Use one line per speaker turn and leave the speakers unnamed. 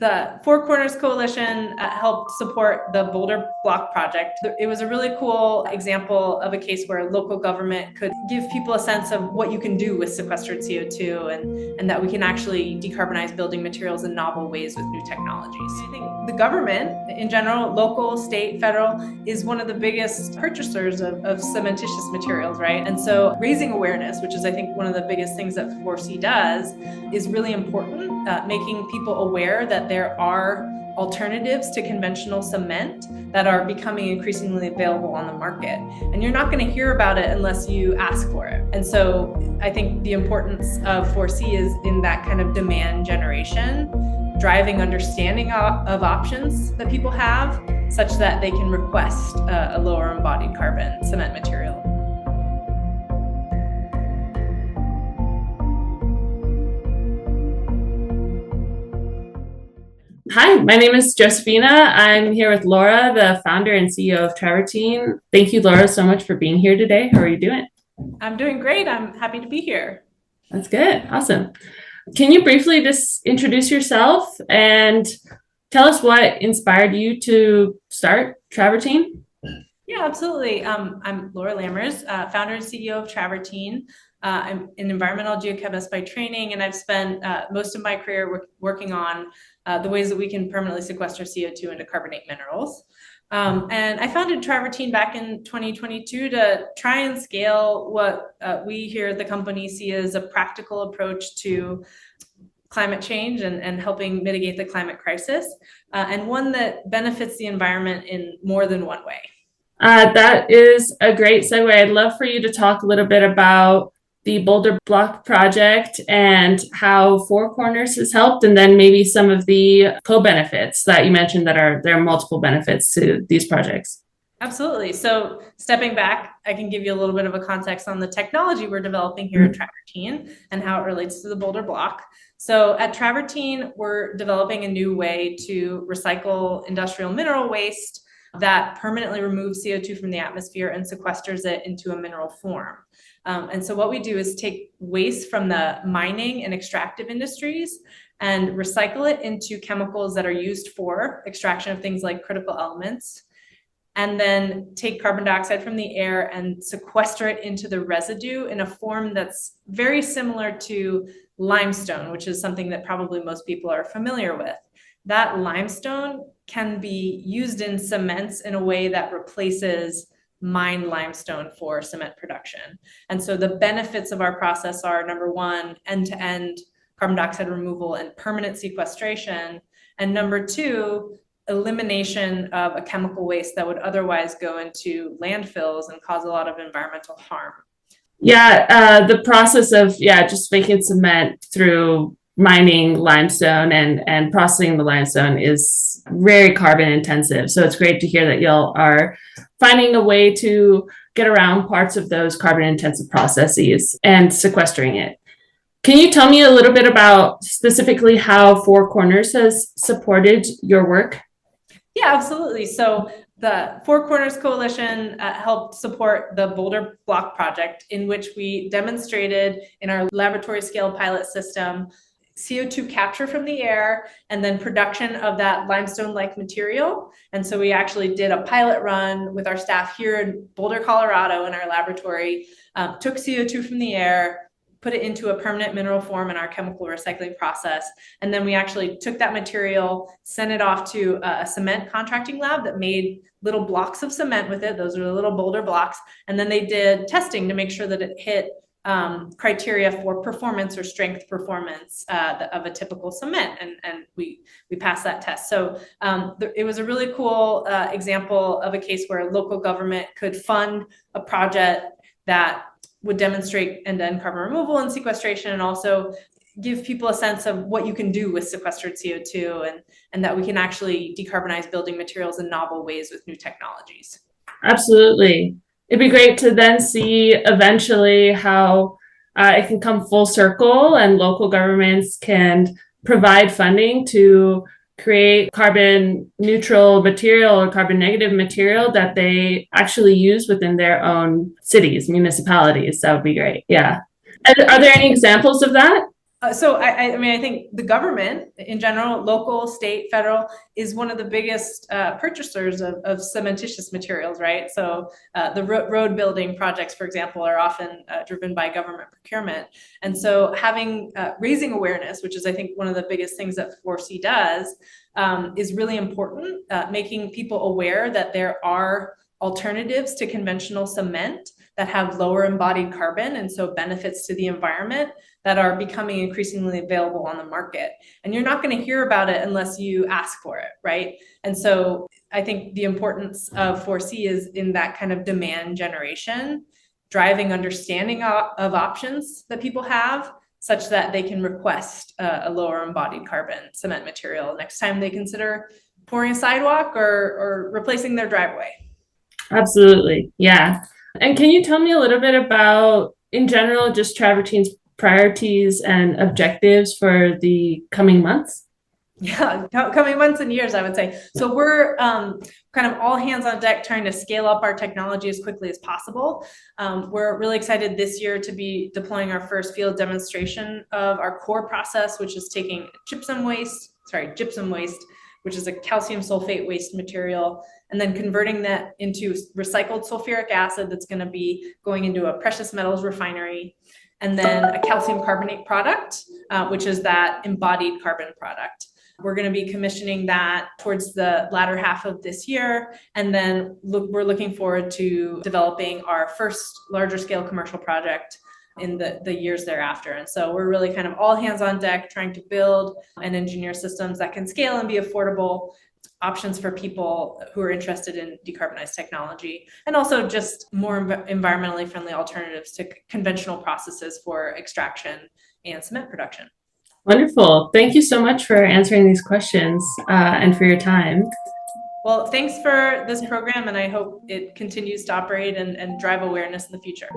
The Four Corners Coalition helped support the Boulder Block project. It was a really cool example of a case where local government could give people a sense of what you can do with sequestered CO2 and that we can actually decarbonize building materials in novel ways with new technologies. I think the government in general, local, state, federal, is one of the biggest purchasers of cementitious materials, right? And so raising awareness, which is I think one of the biggest things that 4C does, is really important, making people aware that there are alternatives to conventional cement that are becoming increasingly available on the market. And you're not going to hear about it unless you ask for it. And so I think the importance of 4C is in that kind of demand generation, driving understanding of options that people have such that they can request a lower embodied carbon cement material.
Hi, my name is Josephina. I'm here with Laura, the founder and CEO of Travertine. Thank you, Laura, so much for being here today. How are you doing?
I'm doing great. I'm happy to be here.
That's good. Awesome. Can you briefly just introduce yourself and tell us what inspired you to start Travertine?
Yeah, absolutely. I'm Laura Lammers, founder and CEO of Travertine. I'm an environmental geochemist by training, and I've spent most of my career working on the ways that we can permanently sequester CO2 into carbonate minerals. And I founded Travertine back in 2022 to try and scale what we here at the company see as a practical approach to climate change and helping mitigate the climate crisis, and one that benefits the environment in more than one way.
That is a great segue. I'd love for you to talk a little bit about the Boulder Block project and how Four Corners has helped, and then maybe some of the co-benefits that you mentioned that there are multiple benefits to these projects.
Absolutely. So stepping back, I can give you a little bit of a context on the technology we're developing here at Travertine and how it relates to the Boulder Block. So at Travertine, we're developing a new way to recycle industrial mineral waste that permanently removes CO2 from the atmosphere and sequesters it into a mineral form. And so what we do is take waste from the mining and extractive industries and recycle it into chemicals that are used for extraction of things like critical elements, and then take carbon dioxide from the air and sequester it into the residue in a form that's very similar to limestone, which is something that probably most people are familiar with. That limestone can be used in cements in a way that replaces mined limestone for cement production. And so the benefits of our process are, number one, end-to-end carbon dioxide removal and permanent sequestration. And number two, elimination of a chemical waste that would otherwise go into landfills and cause a lot of environmental harm.
Yeah, the process of just making cement through mining limestone and processing the limestone is very carbon intensive. So it's great to hear that y'all are finding a way to get around parts of those carbon intensive processes and sequestering it. Can you tell me a little bit about specifically how Four Corners has supported your work?
Yeah, absolutely. So the Four Corners Coalition helped support the Boulder Block project, in which we demonstrated in our laboratory scale pilot system CO2 capture from the air and then production of that limestone-like material. And so we actually did a pilot run with our staff here in Boulder, Colorado in our laboratory, took CO2 from the air, put it into a permanent mineral form in our chemical recycling process. And then we actually took that material, sent it off to a cement contracting lab that made little blocks of cement with it. Those are the little Boulder blocks. And then they did testing to make sure that it hit criteria for performance or strength performance of a typical cement, and we passed that test. So it was a really cool example of a case where a local government could fund a project that would demonstrate end-to-end carbon removal and sequestration, and also give people a sense of what you can do with sequestered CO2 and that we can actually decarbonize building materials in novel ways with new technologies.
Absolutely. It'd be great to then see eventually how it can come full circle and local governments can provide funding to create carbon neutral material or carbon negative material that they actually use within their own cities, municipalities. That would be great. Yeah. Are there any examples of that?
I mean, I think the government in general, local, state, federal, is one of the biggest purchasers of cementitious materials, right? So the road building projects, for example, are often driven by government procurement. And so having raising awareness, which is, I think, one of the biggest things that 4C does, is really important, making people aware that there are alternatives to conventional cement that have lower embodied carbon and so benefits to the environment that are becoming increasingly available on the market. And you're not going to hear about it unless you ask for it, right? And so I think the importance of 4C is in that kind of demand generation, driving understanding of options that people have such that they can request a lower embodied carbon cement material next time they consider pouring a sidewalk or replacing their driveway.
Absolutely. Yeah. And can you tell me a little bit about, in general, just Travertine's priorities and objectives for the coming months?
Yeah, coming months and years, I would say. So we're kind of all hands on deck trying to scale up our technology as quickly as possible. We're really excited this year to be deploying our first field demonstration of our core process, which is taking gypsum waste, which is a calcium sulfate waste material, and then converting that into recycled sulfuric acid that's going to be going into a precious metals refinery, and then a calcium carbonate product, which is that embodied carbon product. We're going to be commissioning that towards the latter half of this year. And then we're looking forward to developing our first larger scale commercial project in the years thereafter. And so we're really kind of all hands on deck trying to build and engineer systems that can scale and be affordable, options for people who are interested in decarbonized technology, and also just more environmentally friendly alternatives to conventional processes for extraction and cement production.
Wonderful. Thank you so much for answering these questions and for your time.
Well, thanks for this program, and I hope it continues to operate and drive awareness in the future.